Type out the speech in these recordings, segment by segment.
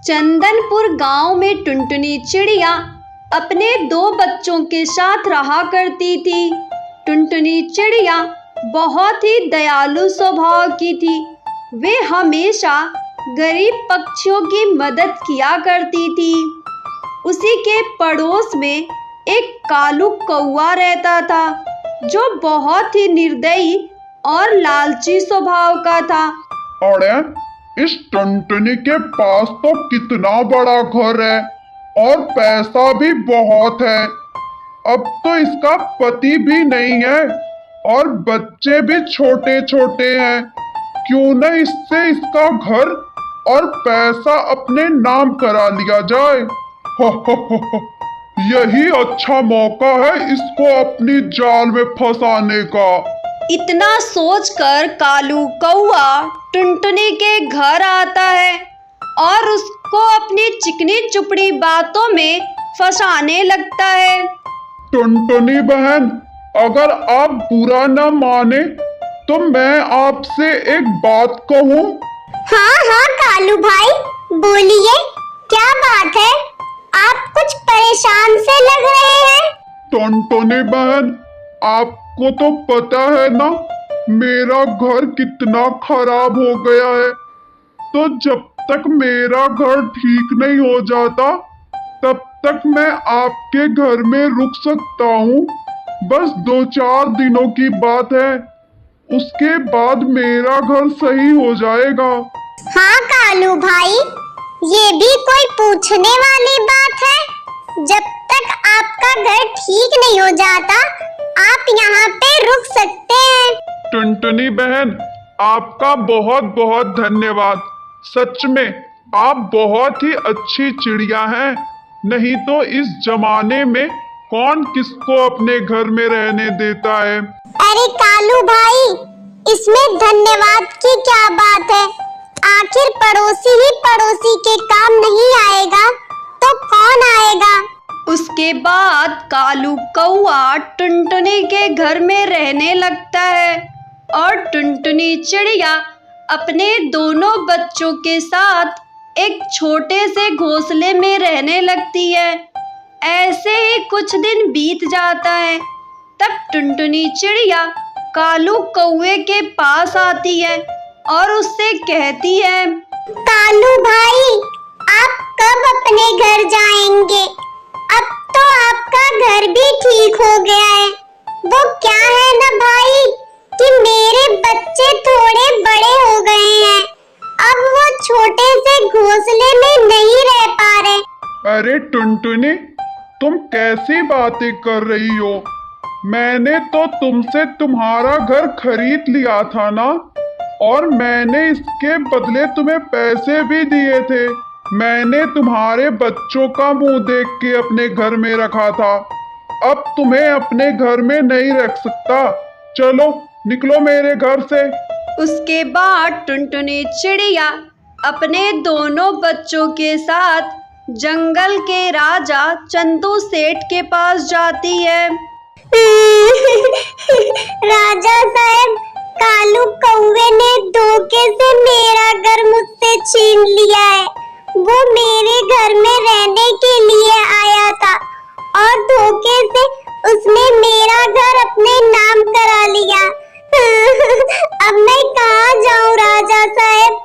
चंदनपुर गांव में टुनटुनी चिड़िया अपने 2 बच्चों के साथ रहा करती थी। टुनटुनी चिड़िया बहुत ही दयालु स्वभाव की थी। वे हमेशा गरीब पक्षियों की मदद किया करती थी। उसी के पड़ोस में एक कालू कौवा रहता था, जो बहुत ही निर्दयी और लालची स्वभाव का था। अरे, इस टुनटुनी के पास तो कितना बड़ा घर है और पैसा भी बहुत है। अब तो इसका पति भी नहीं है और बच्चे भी छोटे छोटे हैं। क्यों न इससे इसका घर और पैसा अपने नाम करा लिया जाए। यही अच्छा मौका है इसको अपनी जाल में फंसाने का। इतना सोचकर कालू कौवा टुनटुनी के घर आता है और उसको अपनी चिकनी चुपड़ी बातों में फंसाने लगता है। टुनटुनी बहन, अगर आप बुरा न माने तो मैं आपसे एक बात कहूँ। हाँ हाँ कालू भाई, बोलिए, क्या बात है? आप कुछ परेशान से लग रहे हैं। टुनटुनी बहन, आपको तो पता है ना मेरा घर कितना खराब हो गया है। तो जब तक मेरा घर ठीक नहीं हो जाता तब तक मैं आपके घर में रुक सकता हूँ। बस 2-4 दिनों की बात है, उसके बाद मेरा घर सही हो जाएगा। हाँ कालू भाई, ये भी कोई पूछने वाली बात है। जब तक आपका घर ठीक नहीं हो जाता आप यहाँ पे रुक सकते हैं। टुनटुनी बहन, आपका बहुत बहुत धन्यवाद। सच में आप बहुत ही अच्छी चिड़िया हैं। नहीं तो इस जमाने में कौन किसको अपने घर में रहने देता है। अरे कालू भाई, इसमें धन्यवाद की क्या बात है? आखिर पड़ोसी ही पड़ोसी के काम नहीं आएगा तो कौन आएगा? उसके बाद कालू कौवा टुनटुनी के घर में रहने लगता है और टुनटुनी चिड़िया अपने दोनों बच्चों के साथ एक छोटे से घोंसले में रहने लगती है। ऐसे ही कुछ दिन बीत जाता है। तब टुनटुनी चिड़िया कालू कौवे के पास आती है और उससे कहती है, कालू भाई, आप कब अपने घर जाएंगे? अब तो आपका घर भी ठीक हो गया है। वो क्या है ना भाई कि मेरे बच्चे थोड़े बड़े हो गए हैं। अब वो छोटे से घोंसले में नहीं रह पा रहे। अरे टुनटुनी, तुम कैसी बातें कर रही हो? मैंने तो तुमसे तुम्हारा घर खरीद लिया था ना, और मैंने इसके बदले तुम्हें पैसे भी दिए थे। मैंने तुम्हारे बच्चों का मुंह देख के अपने घर में रखा था। अब तुम्हें अपने घर में नहीं रख सकता। चलो निकलो मेरे घर से। उसके बाद टुनटुनी चिड़िया अपने दोनों बच्चों के साथ जंगल के राजा चंदू सेठ के पास जाती है। राजा साहब, कालू कौवे ने धोखे से मेरा घर मुझसे छीन लिया है। वो मेरे घर में रहने के लिए आया था और धोखे से उसने मेरा घर अपने नाम करा लिया। अब मैं कहाँ जाऊँ राजा साहब?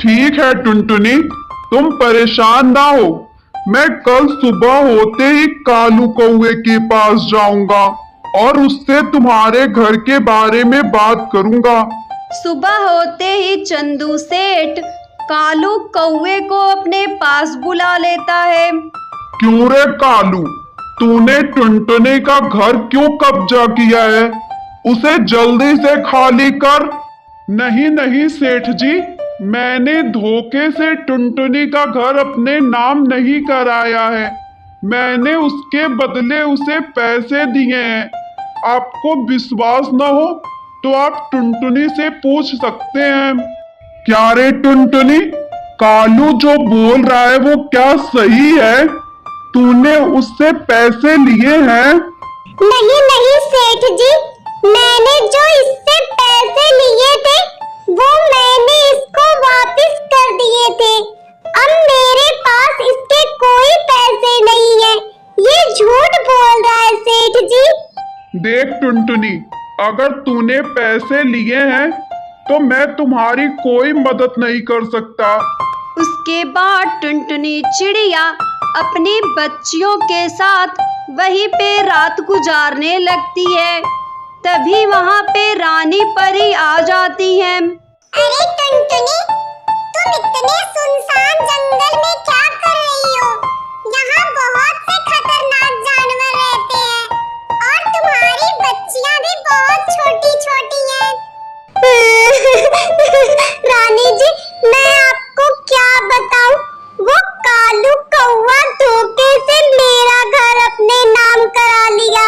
ठीक है टुनटुनी, तुम परेशान ना हो। मैं कल सुबह होते ही कालू कौवे के पास जाऊंगा और उससे तुम्हारे घर के बारे में बात करूंगा। सुबह होते ही चंदू सेठ कालू कौवे को अपने पास बुला लेता है। क्यों रे कालू, तूने टुनटुनी का घर क्यों कब्जा किया है? उसे जल्दी से खाली कर। नहीं नहीं सेठ जी, मैंने धोखे से टुनटुनी का घर अपने नाम नहीं कराया है। मैंने उसके बदले उसे पैसे दिए हैं। आपको विश्वास न हो तो आप टुनटुनी से पूछ सकते हैं। क्या रे टुनटुनी, कालू जो बोल रहा है वो क्या सही है? तूने उससे पैसे लिए हैं? नहीं नहीं सेठ जी, मैंने जो इससे पैसे लिए थे वो मैंने इसको वापस कर दिए थे। अब मेरे टुनटुनी, अगर तूने पैसे लिए हैं तो मैं तुम्हारी कोई मदद नहीं कर सकता। उसके बाद टुनटुनी चिड़िया अपनी बच्चियों के साथ वहीं पे रात गुजारने लगती है। तभी वहाँ पे रानी परी आ जाती है। अरे टुनटुनी, तुम इतने सुनसान जंगल में क्या कर रही हो? यहाँ बहुत से खतरनाक जानवर रहते हैं और तुम्हारी बच्चियाँ भी बहुत छोटी-छोटी हैं। रानी जी, मैं आपको क्या बताऊं? वो कालू कौवा धोखे से मेरा घर अपने नाम करा लिया।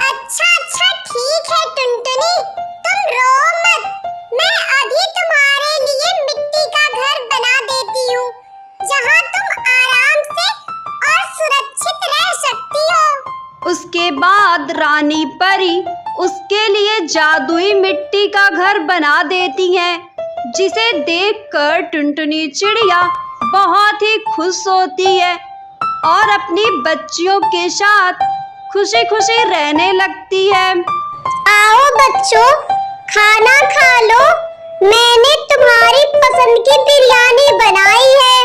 अच्छा ठीक है टुनटुनी, तुम रो मत। मैं अभी तुम्हारे लिए मिट्टी का घर बना देती हूँ, जहाँ तुम आराम से और सुरक्षित रह सकती हो। उसके बाद रानी परी उसके लिए जादुई मिट्टी का घर बना देती है, जिसे देखकर टुनटुनी चिड़िया बहुत ही खुश होती है और अपनी बच्चियों के साथ खुशी खुशी रहने लगती है। आओ बच्चों, खाना खा लो। मैंने तुम्हारी पसंद की बिरयानी बनाई है।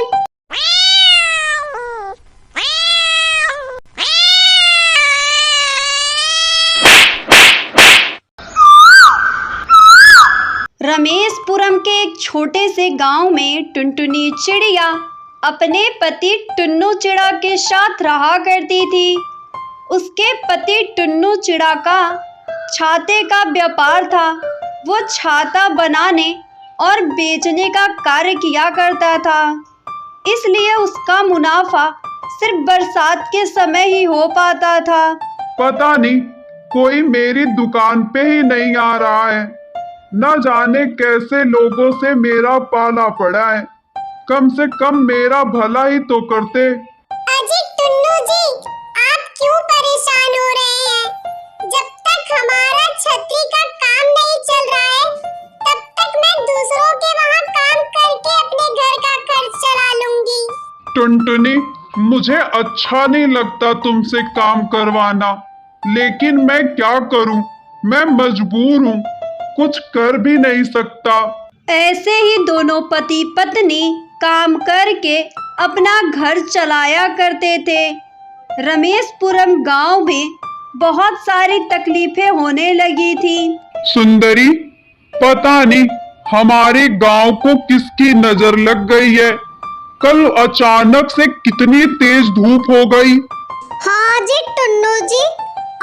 रमेशपुरम के एक छोटे से गांव में टुनटुनी चिड़िया अपने पति टुन्नू चिड़ा के साथ रहा करती थी। उसके पति टुन्नू चिड़ा का छाते का व्यापार था। वो छाता बनाने और बेचने का कार्य किया करता था, इसलिए उसका मुनाफा सिर्फ बरसात के समय ही हो पाता था। पता नहीं कोई मेरी दुकान पे ही नहीं आ रहा है। न जाने कैसे लोगों से मेरा पाला पड़ा है। कम से कम मेरा भला ही तो करते। अजी टुन्नू जी, आप क्यों परेशान हो रहे हैं? जब तक हमारा छतरी का काम नहीं चल रहा है, तब तक मैं दूसरों के वहाँ काम करके अपने घर का खर्च चला लूंगी। टुनटुनी, मुझे अच्छा नहीं लगता तुमसे काम करवाना, लेकिन मैं क्या करूं? मैं मजबूर हूं, कुछ कर भी नहीं सकता। ऐसे ही दोनों पति पत्नी काम करके अपना घर चलाया करते थे। रमेशपुरम गांव में बहुत सारी तकलीफें होने लगी थी। सुंदरी, पता नहीं हमारे गांव को किसकी नजर लग गई है। कल अचानक से कितनी तेज धूप हो गई। हाँ जी टुन्नू जी,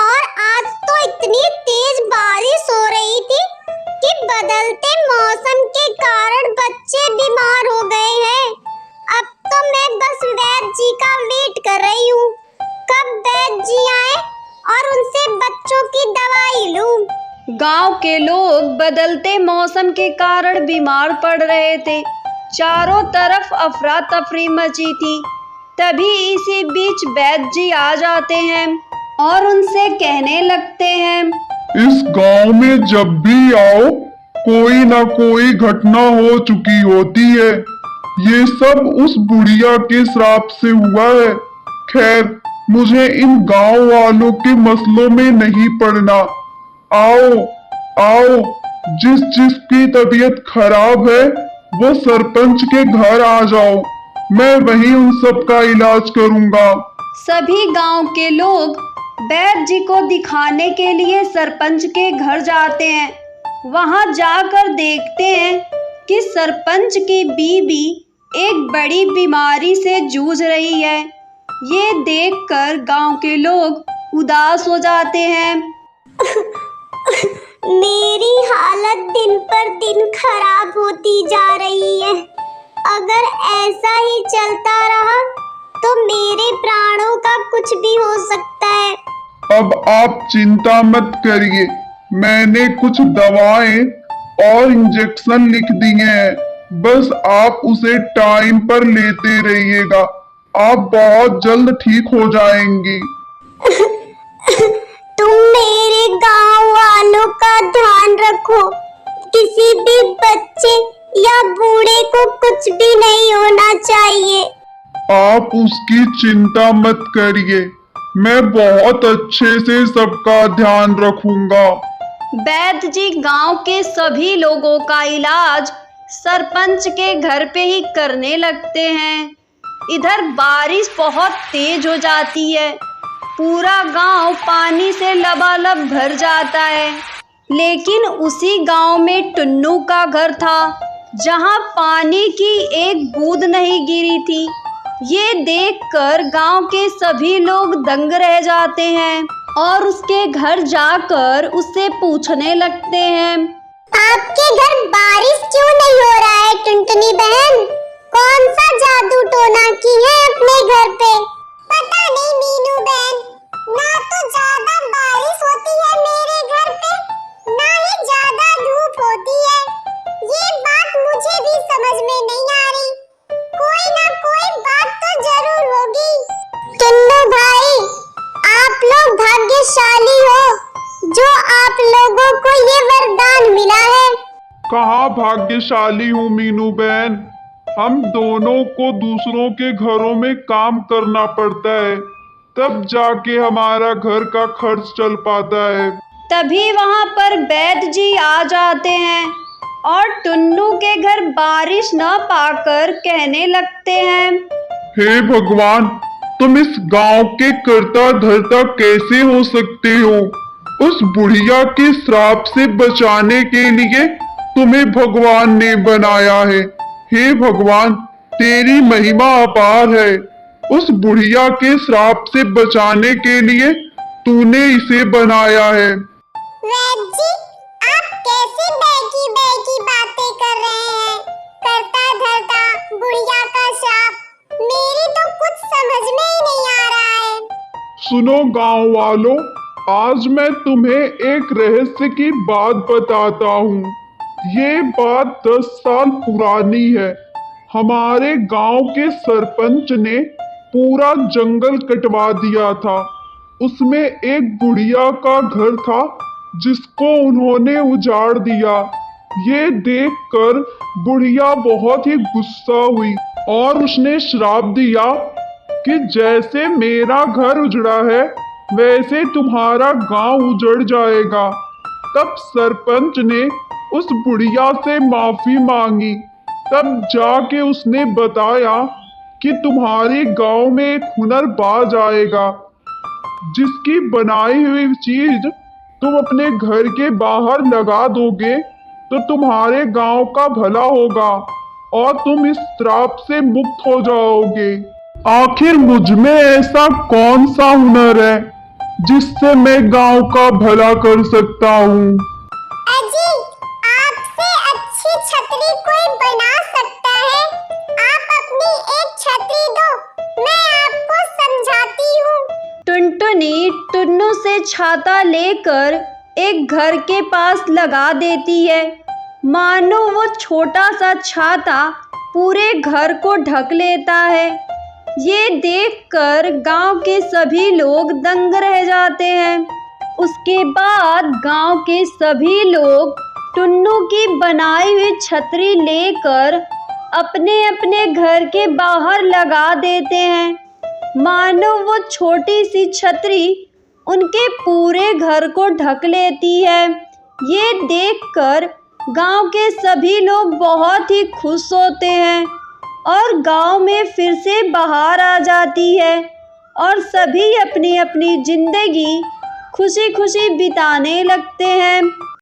और आज तो इतनी तेज बारिश हो रही थी कि बदलते मौसम के कारण बच्चे बीमार हो गए हैं। अब तो मैं बस वैद्य जी का वेट कर रही हूँ, कब वैद्य जी आए और उनसे बच्चों की दवाई लूं। गांव के लोग बदलते मौसम के कारण बीमार पड़ रहे थे। चारों तरफ अफरा तफरी मची थी। तभी इसी बीच वैद्य जी आ जाते हैं और उनसे कहने लगते हैं, इस गांव में जब भी आओ कोई ना कोई घटना हो चुकी होती है। ये सब उस बुढ़िया के श्राप से हुआ है। खैर, मुझे इन गांव वालों के मसलों में नहीं पड़ना। आओ आओ, जिसकी तबीयत खराब है वो सरपंच के घर आ जाओ, मैं वहीं उन सब का इलाज करूंगा। सभी गांव के लोग वैद्य जी को दिखाने के लिए सरपंच के घर जाते हैं। वहां जाकर देखते हैं कि सरपंच की बीवी एक बड़ी बीमारी से जूझ रही है। ये देखकर गांव के लोग उदास हो जाते हैं। मेरी हालत दिन पर दिन खराब होती जा रही है। अगर ऐसा ही चलता रहा तो मेरे प्राणों का कुछ भी हो सकता है। अब आप चिंता मत करिए, मैंने कुछ दवाएं और इंजेक्शन लिख दिए हैं। बस आप उसे टाइम पर लेते रहिएगा, आप बहुत जल्द ठीक हो जाएंगी। तुम मेरे गांव वालों का ध्यान रखो, किसी भी बच्चे या बूढ़े को कुछ भी नहीं होना चाहिए। आप उसकी चिंता मत करिए, मैं बहुत अच्छे से सबका ध्यान रखूंगा। वैद्य जी गांव के सभी लोगों का इलाज सरपंच के घर पे ही करने लगते हैं। इधर बारिश बहुत तेज हो जाती है, पूरा गांव पानी से लबालब भर जाता है। लेकिन उसी गांव में टुन्नू का घर था, जहां पानी की एक बूंद नहीं गिरी थी। ये देखकर गांव के सभी लोग दंग रह जाते हैं और उसके घर जाकर उससे पूछने लगते हैं, आपके घर बारिश क्यों नहीं हो रहा है टुनटुनी बहन? कौन सा जादू टोना की है अपने घर पे? पता नहीं मीनू बहन, ना तो ज्यादा बारिश होती है मेरे घर पे, ना ही ज्यादा धूप होती है। ये बात मुझे भी समझ में नहीं आ रही। कोई ना कोई बात तो जरूर होगी। टुन्नू भाई, आप लोग भाग्यशाली हो जो आप लोगों को ये वरदान मिला है। कहाँ भाग्यशाली हूँ मीनू बहन, हम दोनों को दूसरों के घरों में काम करना पड़ता है, तब जाके हमारा घर का खर्च चल पाता है। तभी वहां पर वैद्य जी आ जाते हैं और टुन्नू के घर बारिश न पाकर कहने लगते हैं, हे भगवान, तुम इस गांव के कर्ता धर्ता कैसे हो सकते हो? उस बुढ़िया के श्राप से बचाने के लिए तुम्हें भगवान ने बनाया है। हे भगवान, तेरी महिमा अपार है। उस बुढ़िया के श्राप से बचाने के लिए तूने इसे बनाया है। वैद्य जी, आप कैसी बैकी बैकी बातें कर रहे हैं? करता धरता बुढ़िया का श्राप, मेरी तो कुछ समझ में ही नहीं आ रहा है। सुनो गांव वालों, आज मैं तुम्हें एक रहस्य की बात बताता हूँ। ये बात 10 साल पुरानी है। हमारे गांव के सरपंच ने पूरा जंगल कटवा दिया था। उसमें एक बुढ़िया का घर था जिसको उन्होंने उजाड़ दिया। ये देखकर बुढ़िया बहुत ही गुस्सा हुई और उसने श्राप दिया कि जैसे मेरा घर उजड़ा है वैसे तुम्हारा गांव उजड़ जाएगा। तब सरपंच ने उस बुढ़िया से माफी मांगी। तब जाके उसने बताया कि तुम्हारे गांव में एक हुनरबाज आएगा, जिसकी बनाई हुई चीज तुम अपने घर के बाहर लगा दोगे तो तुम्हारे गांव का भला होगा और तुम इस श्राप से मुक्त हो जाओगे। आखिर मुझ में ऐसा कौन सा हुनर है जिससे मैं गांव का भला कर सकता हूँ? अजी, आपसे अच्छी छतरी कोई बना सकता है? आप अपनी एक छतरी दो, मैं आपको समझाती हूँ। टुनटुनी टुन्नू से छाता लेकर एक घर के पास लगा देती है। मानो वो छोटा सा छाता पूरे घर को ढक लेता है। ये देखकर गांव के सभी लोग दंग रह जाते हैं। उसके बाद गांव के सभी लोग टुन्नू की बनाई हुई छतरी लेकर अपने अपने घर के बाहर लगा देते हैं। मानो वो छोटी सी छतरी उनके पूरे घर को ढक लेती है। ये देखकर गांव के सभी लोग बहुत ही खुश होते हैं और गांव में फिर से बहार आ जाती है और सभी अपनी अपनी जिंदगी खुशी खुशी बिताने लगते हैं।